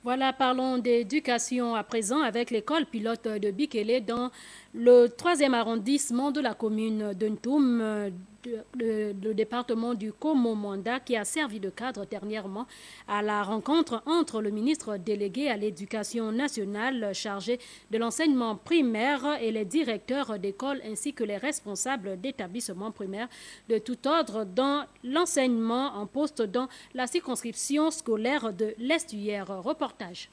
Voilà, parlons d'éducation à présent avec l'école pilote de Bikélé dans le 3e arrondissement de la commune de Ntoum, le département du Komo-Manda, qui a servi de cadre dernièrement à la rencontre entre le ministre délégué à l'éducation nationale chargé de l'enseignement primaire et les directeurs d'école ainsi que les responsables d'établissements primaires de tout ordre dans l'enseignement en poste dans la circonscription scolaire de l'Estuaire. Reportage.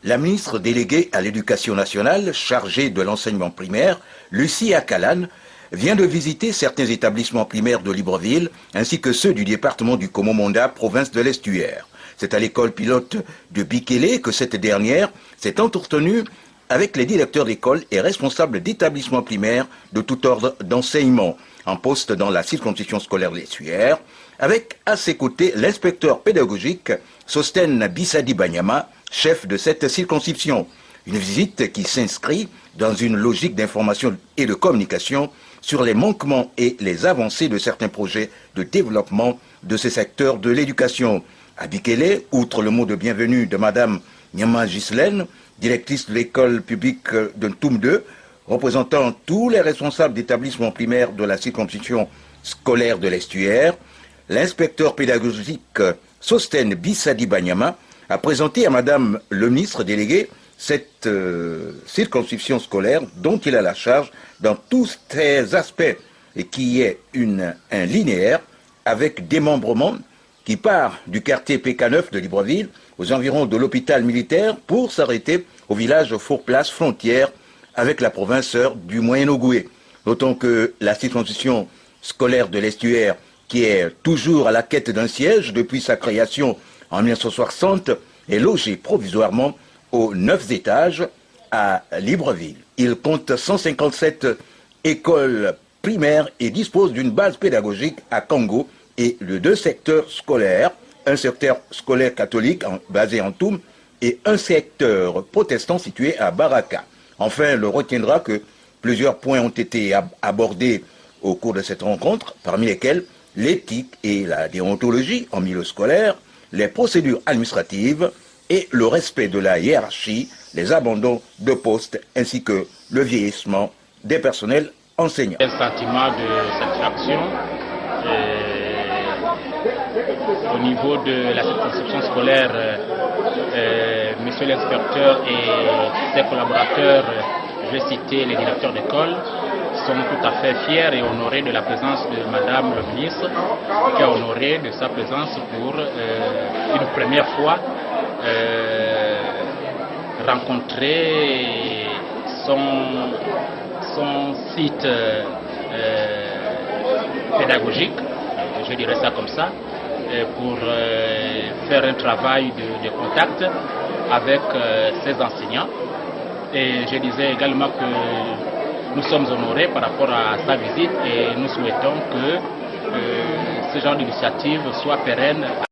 La ministre déléguée à l'éducation nationale chargée de l'enseignement primaire, Lucie Akalan, vient de visiter certains établissements primaires de Libreville ainsi que ceux du département du Komo-Manda, province de l'Estuaire. C'est à l'école pilote de Bikélé que cette dernière s'est entretenue avec les directeurs d'école et responsables d'établissements primaires de tout ordre d'enseignement en poste dans la circonscription scolaire de l'Estuaire, avec à ses côtés l'inspecteur pédagogique Sosten Bissadi Banyama, chef de cette circonscription. Une visite qui s'inscrit dans une logique d'information et de communication sur les manquements et les avancées de certains projets de développement de ces secteurs de l'éducation. À Bikélé, outre le mot de bienvenue de Madame Nyama Ghislaine, directrice de l'école publique de Ntoum 2, représentant tous les responsables d'établissements primaires de la circonscription scolaire de l'Estuaire, l'inspecteur pédagogique Sosten Bissadi Banyama a présenté à Madame le ministre délégué cette circonscription scolaire dont il a la charge dans tous ses aspects et qui est un linéaire avec démembrement qui part du quartier PK9 de Libreville aux environs de l'hôpital militaire pour s'arrêter au village Fourplace frontière avec la province du Moyen-Ogoué. Notons que la circonscription scolaire de l'Estuaire, qui est toujours à la quête d'un siège depuis sa création en 1960, est logée provisoirement aux 9 étages à Libreville. Il compte 157 écoles primaires et dispose d'une base pédagogique à Kango et de 2 secteurs scolaires, un secteur scolaire catholique basé en Ntoum et un secteur protestant situé à Baraka. Enfin, le retiendra que plusieurs points ont été abordés au cours de cette rencontre, parmi lesquels l'éthique et la déontologie en milieu scolaire, les procédures administratives et le respect de la hiérarchie, les abandons de postes ainsi que le vieillissement des personnels enseignants. Le sentiment de satisfaction au niveau de la circonscription scolaire, monsieur l'inspecteur et ses collaborateurs, je vais citer les directeurs d'école, sont tout à fait fiers et honorés de la présence de Madame le ministre, qui est honorée de sa présence pour une première fois rencontrer son site pédagogique, je dirais ça comme ça, pour faire un travail de contact avec ses enseignants. Et je disais également que nous sommes honorés par rapport à sa visite et nous souhaitons que ce genre d'initiative soit pérenne.